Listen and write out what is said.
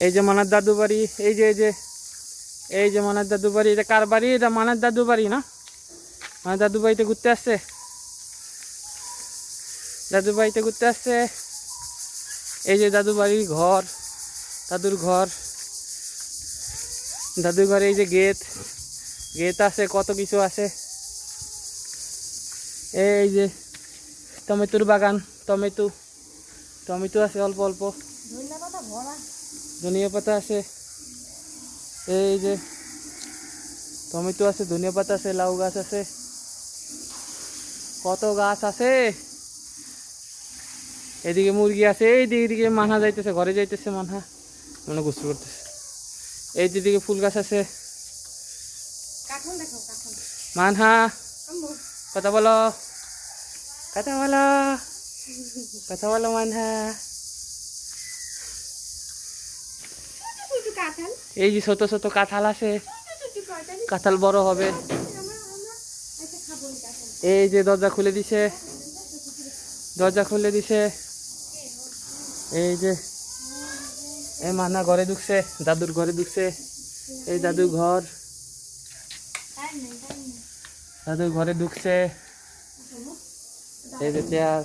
এই যে মানার দাদু বাড়ি, এই যে মানার দাদু বাড়ি। এটা কার বাড়ি? এটা মানার দাদু বাড়ি না? মানার দাদু বাড়িতে ঘুরতে আসছে, দাদু বাড়িতে ঘুরতে আসছে। এই যে দাদু বাড়ির ঘর, দাদুর ঘর, দাদুর ঘরে এই যে গেট, গেট আছে, কত কিছু আছে। এই যে টমেটোর বাগান, টমেটো, টমেটো আছে অল্প অল্প, ধনিয়া পাতা আছে। এই যে টমেটো আছে, ধনিয়া পাতা আছে, লাউ গাছ আছে, কত গাছ আছে। এদিকে মুরগি আছে, এই দিকে মানহা যাইতেছে, ঘরে যাইতেছে মানহা, মনে গোসল করতেছে। এই দিকে ফুল গাছ আছে। মানহা কথা বলো, কথা বলো, কথা বলো মানহা। এই যে ছোট ছোট কাঁঠাল আছে, কাঁঠাল বড় হবে। এই যে দরজা খুলে দিছে, দরজা খুলে দিছে। এই যে এই মানা ঘরে ঢুকছে, দাদুর ঘরে ঢুকছে। এই দাদুর ঘর, দাদুর ঘরে ঢুকছে। এই যে চেয়ার,